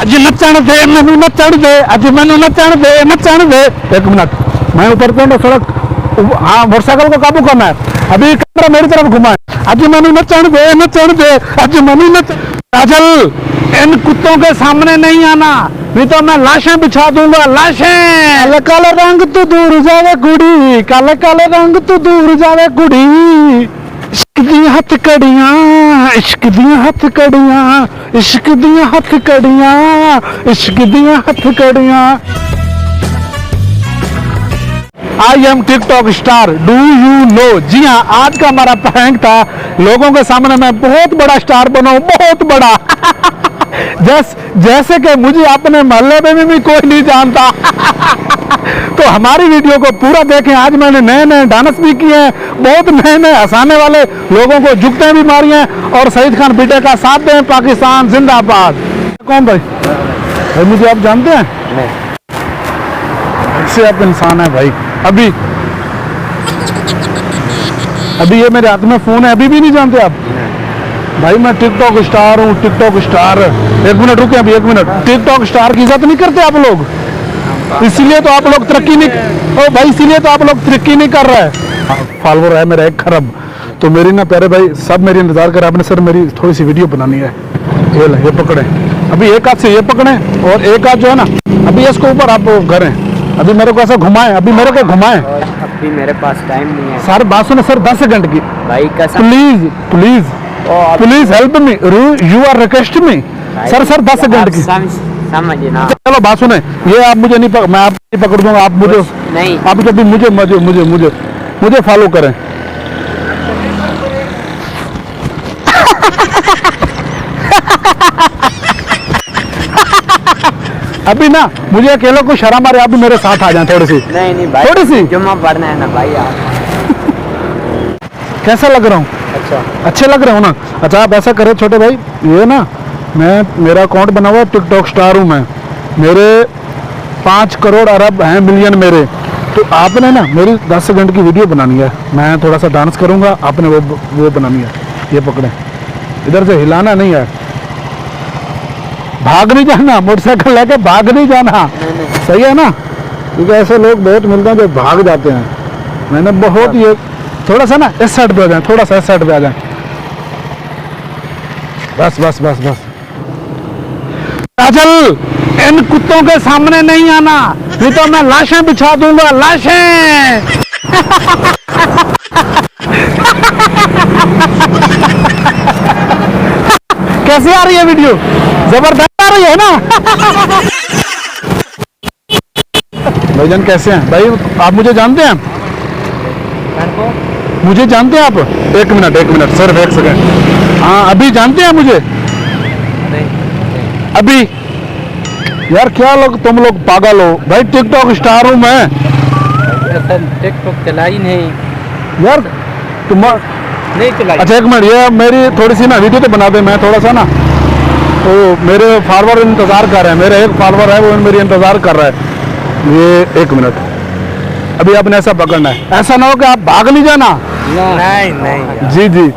अज नचण दे मैनू नचण दे, अज मैनू नचण दे नचण दे। एक मिनट, मैं ऊपर को सड़क, हाँ मोटरसाइकिल को काबू करना है। अभी कैमरा मेरी तरफ घुमा है। अज मैनू नचण दे नचण दे, अज मैनू नच। काजल, इन कुत्तों के सामने नहीं आना, नहीं तो मैं लाशें बिछा दूंगा, लाशें। काले काले रंग तू दूर जावे कुड़ी, काले काले रंग तू दूर जावे कुड़ी। इश्क दियां हथ कड़ियां, इश्क दियां हथ कड़ियां, इश्क दियां हथ कड़ियां, इश्क दियां हथ कड़ियां। I am TikTok star, do you know. जी हाँ, आज का हमारा प्रैंक था, लोगों के सामने मैं बहुत बड़ा स्टार बनाऊं, बहुत बड़ा। जैसे कि मुझे अपने मोहल्ले में भी कोई नहीं जानता। तो हमारी वीडियो को पूरा देखें। आज मैंने नए नए डांस भी किए हैं, बहुत नए नए हंसाने वाले, लोगों को जुगते भी मारी हैं। और शहीद खान बेटे का साथ दें, पाकिस्तान जिंदाबाद। कौन भाई? भाई मुझे आप जानते हैं? ऐसे आप इंसान है भाई। अभी ये मेरे हाथ में फोन है, अभी भी नहीं जानते आप? भाई मैं टिकटॉक स्टार हूँ, टिकटॉक स्टार। एक मिनट रुके, अभी एक मिनट। टिकटॉक स्टार की इज्जत नहीं करते आप लोग, इसीलिए तो आप लोग तरक्की नहीं। ओ भाई, इसीलिए तो आप लोग तरक्की नहीं कर रहे हैं। फॉलोवर है मेरा 1 खरब। तो मेरी ना प्यारे भाई, सब मेरी इंतजार कर। आपने सर मेरी थोड़ी सी वीडियो बनानी है, ये पकड़े। अभी एक हाथ से ये पकड़े और एक हाथ जो है ना, अभी इसको ऊपर आप करें। अभी मेरे को ऐसा घुमाएं, अभी मेरे को घुमाएं। अभी मेरे पास टाइम नहीं है सर। बात सुनो सर, 10 सेकंड की भाई, कसम। Please please please help me, you are request me. Sir 10 second की समझिए ना। चलो बात सुने, ये आप मुझे नहीं मैं आप नहीं पकड़ दूंगा, आप मुझे नहीं, आप जब भी मुझे फॉलो करें। अभी ना मुझे अकेले को शर्म आ रही है, आप भी मेरे साथ आ जाएं थोड़ी सी। नहीं भाई, थोड़ी सी जुम्मा पढ़ना है ना भाई आप। कैसा लग रहा हूँ? अच्छा, अच्छे लग रहे हो ना? अच्छा आप ऐसा करें छोटे भाई, ये ना मेरा अकाउंट बना हुआ है, टिकटॉक स्टार हूँ मैं, मेरे 5 करोड़ अरब हैं मिलियन मेरे। तो आपने ना मेरी 10 सेकंड की वीडियो बनानी है, मैं थोड़ा सा डांस करूँगा, आपने वो बनानी है। ये पकड़े, इधर से हिलाना नहीं है, भाग नहीं जाना, मोटरसाइकिल लेके भाग नहीं जाना। सही है ना? क्योंकि ऐसे लोग बहुत मिलते हैं जो भाग जाते हैं। मैंने बहुत ये थोड़ा सा ना इस साइड पे आ जाए, थोड़ा सा इस साइड पे आ जाए। बस। काजल, इन कुत्तों के सामने नहीं आना, नहीं तो मैं लाशें बिछा दूंगा, लाशें। कैसी आ रही है वीडियो? जबरदस्त आ रही है ना? भाईजान कैसे हैं भाई? आप मुझे जानते हैं? मुझे जानते हैं आप? एक मिनट सर, 1 सेकंड। हाँ, अभी जानते हैं मुझे? अभी यार क्या तुम लोग पागल हो भाई, टिकटॉक स्टार हूँ मैं। टिकटॉक चला ही नहीं यार, तुम नहीं चलाई। अच्छा एक मिनट, ये मेरी थोड़ी सी ना वीडियो तो बना दे, मैं थोड़ा सा ना, तो मेरे फॉलोवर इंतजार कर रहे हैं, मेरे एक फॉलोवर है वो मेरी इंतजार कर रहा है। ये 1 मिनट, अभी आपने ऐसा पकड़ना है, ऐसा ना हो कि आप भाग नहीं जाना। नहीं जी,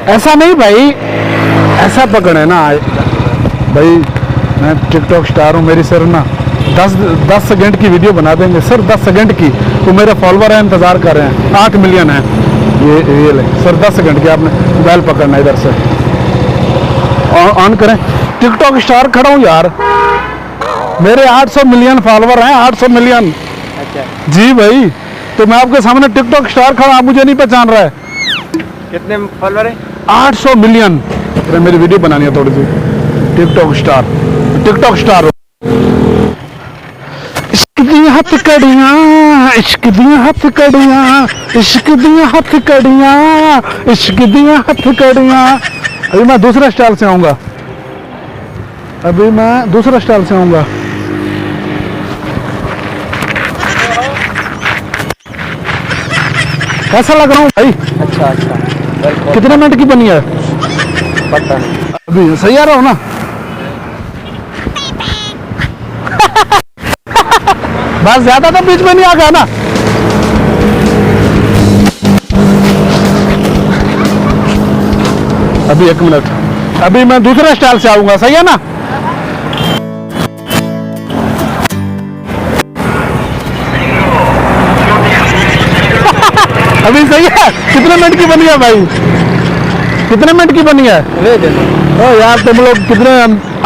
ऐसा नहीं भाई, ऐसा पकड़े ना भाई। मैं टिकटॉक स्टार हूँ, मेरी सर ना 10 सेकंड की वीडियो बना देंगे सर, 10 सेकंड की। तो मेरे फॉलोवर है इंतजार कर रहे हैं, 8 मिलियन है। ये ले सर, 10 सेकंड की आपने मोबाइल पकड़ना, इधर से ऑन करें। टिकटॉक स्टार खड़ा हूँ यार, मेरे 800 मिलियन फॉलोवर हैं, 800 मिलियन। अच्छा जी भाई, तो मैं आपके सामने टिकटॉक स्टार खड़ा, आप मुझे नहीं पहचान रहा है। कितने फॉलोवर है? 800 मिलियन। मेरी वीडियो बनानी है थोड़ी सी। टिकटॉक स्टार हो। इश्क दियां हथ कड़ियां, इश्क दियां हथ कड़ियां, इश्क दियां हथ कड़ियां, इश्क दियां हथ कड़ियां। अभी मैं दूसरे स्टाइल से आऊंगा, कैसा लग रहा हूँ भाई? अच्छा कितने मिनट की बनी है? पता नहीं। अभी सही आ रहा हो ना? बस ज्यादा तो बीच में नहीं आ गया ना? अभी 1 मिनट, अभी मैं दूसरे स्टाइल से आऊंगा, सही है ना? अभी सही है। कितने मिनट की बनी है भाई, कितने मिनट की बनी है? ओ यार तुम लोग कितने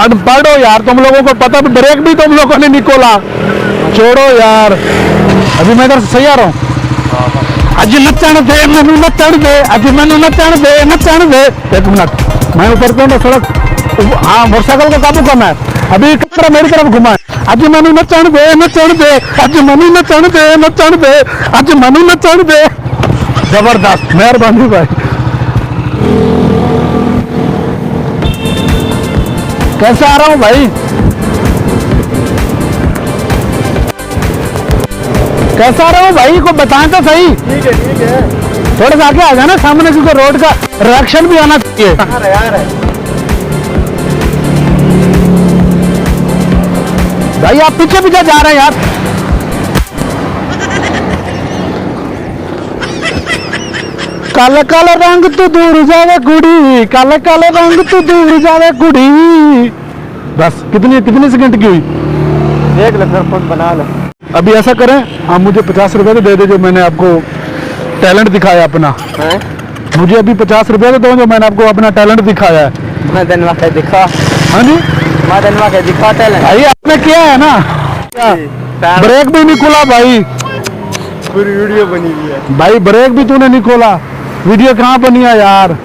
अनपढ़ हो यार, तुम लोगों को पता, ब्रेक भी तुम लोगों ने निकोला। छोड़ो यार, अभी मैं इधर से सही आ रहा हूँ। अज नचण दे मैनू नचण दे, अज मैनू नचण दे नचण दे। एक मिनट, मैं ऊपर तो सड़क, हाँ मोटरसाइकिल को काबू करना है। अभी कैमरा मेरी तरफ घुमा है। अज मैनू नचण दे नचण दे, अज मैनू नचण दे नचण दे, अज मैनू नचण दे। जबरदस्त, मेहरबानी भाई। कैसे आ रहा हूँ भाई, कैसा आ रहा हूँ भाई, को बताएं तो सही। ठीक है थोड़ा सा आगे आ जाना सामने, क्योंकि रोड का रिएक्शन भी आना चाहिए। यार है भाई आप पीछे पीछे जा रहे हैं यार। काले काले रंग तू दूर जावे कुड़ी, काले काले रंग तू दूर जावे कुड़ी। बस कितनी कितनी सेकंड की हुई? देख लो फिर खुद बना लो। अभी ऐसा करें, आप मुझे 50 रुपए तो दे दे, जो मैंने आपको टैलेंट दिखाया अपना। हैं? मुझे अभी 50 रुपए तो दो, जो मैंने आपको अपना टैलेंट दिखाया है। मैं धनवा के दिखा, हाँ जी मैं धनवा के दिखा टैलेंट। भाई आपने किया है ना, ब्रेक भी नहीं खुला भाई। पूरी वीडियो बनी हुई है। भाई ब्रेक भी तूने नहीं खोला, वीडियो कहाँ बनी है यार।